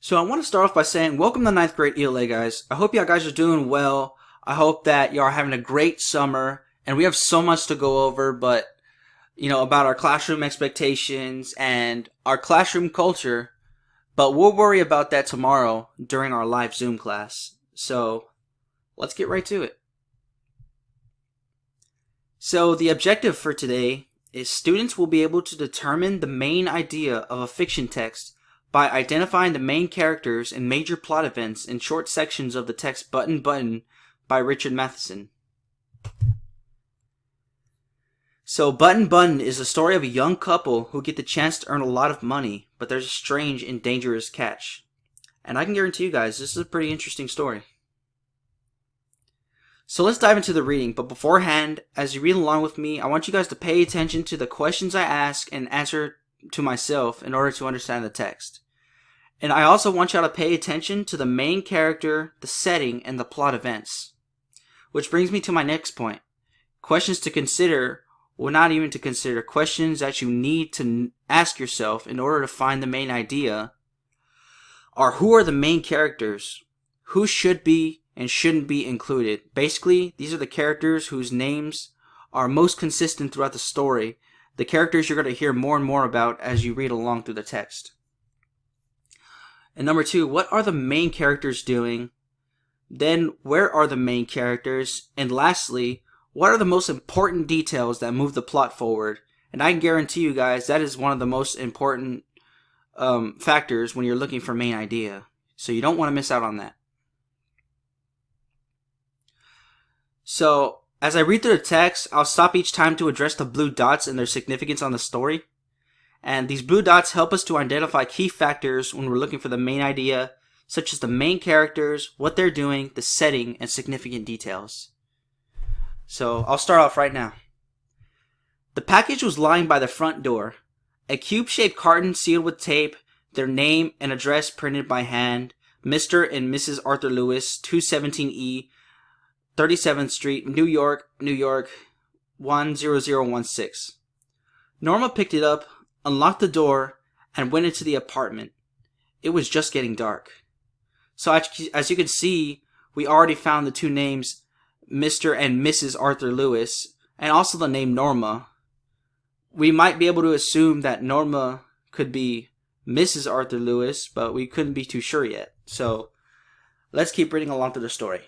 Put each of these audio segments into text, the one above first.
So I want to start off by saying welcome to ninth grade ELA, guys. I hope y'all guys are doing well. I hope that y'all are having a great summer, and we have so much to go over, but about our classroom expectations and our classroom culture, but we'll worry about that tomorrow during our live Zoom class. So let's get right to it. So the objective for today is students will be able to determine the main idea of a fiction text by identifying the main characters and major plot events in short sections of the text Button Button by Richard Matheson. So Button Button is the story of a young couple who get the chance to earn a lot of money, but there's a strange and dangerous catch. And I can guarantee you guys, this is a pretty interesting story. So let's dive into the reading, but beforehand, as you read along with me, I want you guys to pay attention to the questions I ask and answer to myself in order to understand the text. And I also want y'all to pay attention to the main character, the setting, and the plot events. Which brings me to my next point. Questions to consider, or not even to consider, questions that you need to ask yourself in order to find the main idea are: who are the main characters? Who should be and shouldn't be included? Basically, these are the characters whose names are most consistent throughout the story, the characters you're going to hear more and more about as you read along through the text. And number two, what are the main characters doing? Then, where are the main characters? And lastly, what are the most important details that move the plot forward? And I can guarantee you guys that is one of the most important factors when you're looking for main idea. So you don't want to miss out on that. So, as I read through the text, I'll stop each time to address the blue dots and their significance on the story. And these blue dots help us to identify key factors when we're looking for the main idea, such as the main characters, what they're doing, the setting, and significant details. So, I'll start off right now. The package was lying by the front door. A cube-shaped carton sealed with tape, their name and address printed by hand, Mr. and Mrs. Arthur Lewis, 217E, 37th Street, New York, New York, 10016. Norma picked it up, unlocked the door, and went into the apartment. It was just getting dark. So as you can see, we already found the two names, Mr. and Mrs. Arthur Lewis, and also the name Norma. We might be able to assume that Norma could be Mrs. Arthur Lewis, but we couldn't be too sure yet. So let's keep reading along through the story.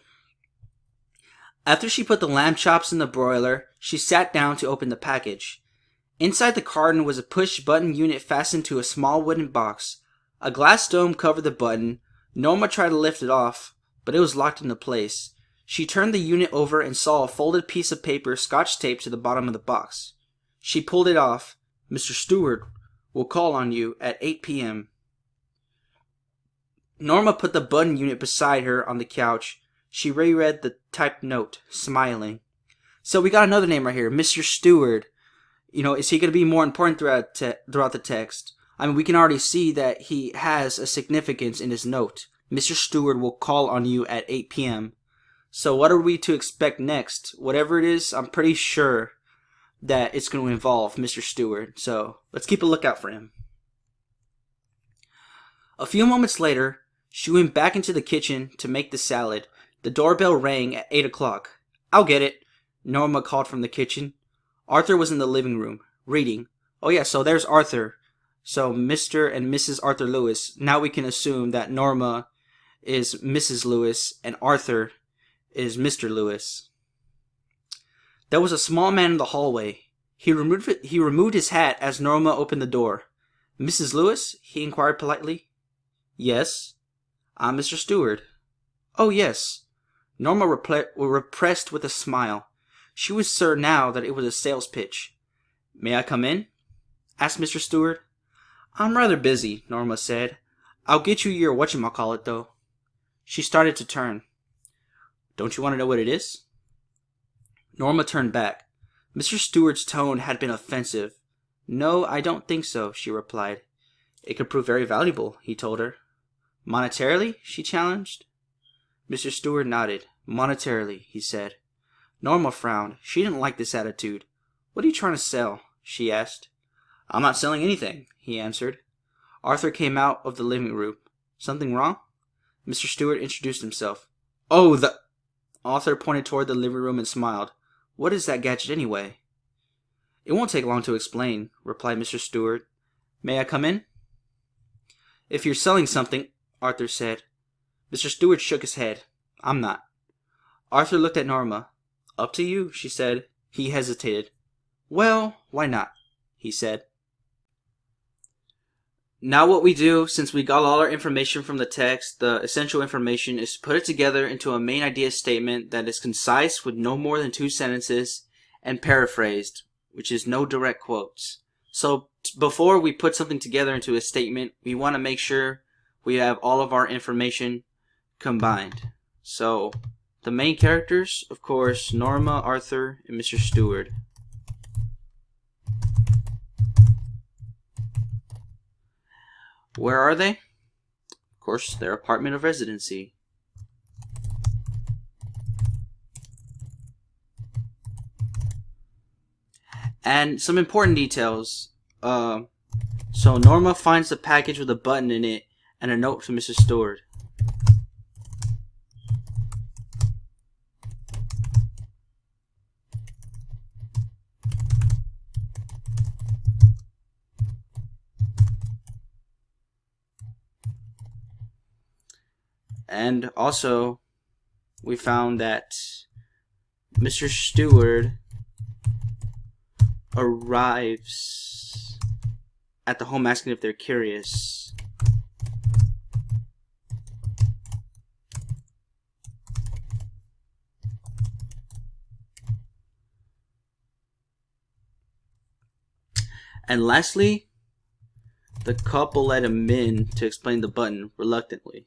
After she put the lamb chops in the broiler, she sat down to open the package. Inside the carton was a push-button unit fastened to a small wooden box. A glass dome covered the button. Norma tried to lift it off, but it was locked into place. She turned the unit over and saw a folded piece of paper scotch-taped to the bottom of the box. She pulled it off. "Mr. Stewart will call on you at 8 p.m. Norma put the button unit beside her on the couch. She reread the typed note, smiling. So we got another name right here, Mr. Stewart. Is he going to be more important throughout the text? I mean, we can already see that he has a significance in his note. Mr. Stewart will call on you at 8 p.m. So what are we to expect next? Whatever it is, I'm pretty sure that it's going to involve Mr. Stewart. So let's keep a lookout for him. A few moments later, she went back into the kitchen to make the salad. The doorbell rang at 8 o'clock. "I'll get it," Norma called from the kitchen. Arthur was in the living room, reading. Oh yeah, so there's Arthur. So Mr. and Mrs. Arthur Lewis. Now we can assume that Norma is Mrs. Lewis and Arthur is Mr. Lewis. There was a small man in the hallway. He removed his hat as Norma opened the door. "Mrs. Lewis?" he inquired politely. "Yes." "I'm Mr. Stewart." "Oh yes." Norma repressed with a smile. She was certain now that it was a sales pitch. "May I come in?" asked Mr. Stewart. "I'm rather busy," Norma said. "I'll get you your whatchamacallit, though." She started to turn. "Don't you want to know what it is?" Norma turned back. Mr. Stewart's tone had been offensive. "No, I don't think so," she replied. "It could prove very valuable," he told her. "Monetarily?" she challenged. Mr. Stewart nodded. "Monetarily," he said. Norma frowned. She didn't like this attitude. "What are you trying to sell?" she asked. "I'm not selling anything," he answered. Arthur came out of the living room. Something wrong? Mr. Stewart introduced himself. Oh, the... Arthur pointed toward the living room and smiled. What is that gadget anyway? It won't take long to explain, replied Mr. Stewart. May I come in? If you're selling something, Arthur said. Mr. Stewart shook his head. I'm not. Arthur looked at Norma. Up to you, she said. He hesitated. Well, why not? He said. Now what we do, since we got all our information from the text, the essential information, is to put it together into a main idea statement that is concise with no more than 2 sentences and paraphrased, which is no direct quotes. So before we put something together into a statement, we want to make sure we have all of our information combined. So the main characters, of course, Norma, Arthur, and Mr. Stewart. Where are they? Of course, their apartment of residency. And some important details. So Norma finds the package with a button in it and a note from Mrs. Stewart. And also, we found that Mr. Stewart arrives at the home asking if they're curious. And lastly, the couple let him in to explain the button reluctantly.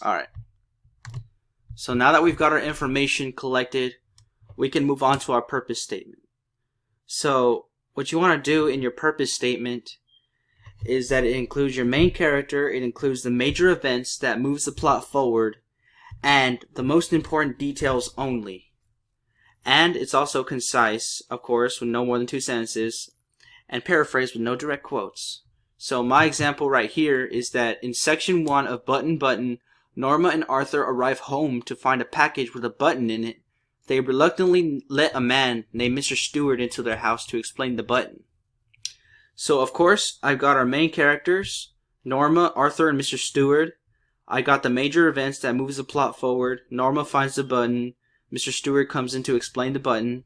Alright. So now that we've got our information collected, we can move on to our purpose statement. So what you want to do in your purpose statement is that it includes your main character, it includes the major events that moves the plot forward, and the most important details only. And it's also concise, of course, with no more than 2 sentences, and paraphrased with no direct quotes. So my example right here is that in section 1 of Button Button, Norma and Arthur arrive home to find a package with a button in it. They reluctantly let a man named Mr. Stewart into their house to explain the button. So of course, I've got our main characters, Norma, Arthur, and Mr. Stewart. I got the major events that moves the plot forward. Norma finds the button. Mr. Stewart comes in to explain the button.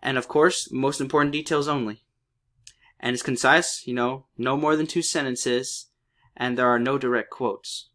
And of course, most important details only. And it's concise, no more than 2 sentences, and there are no direct quotes.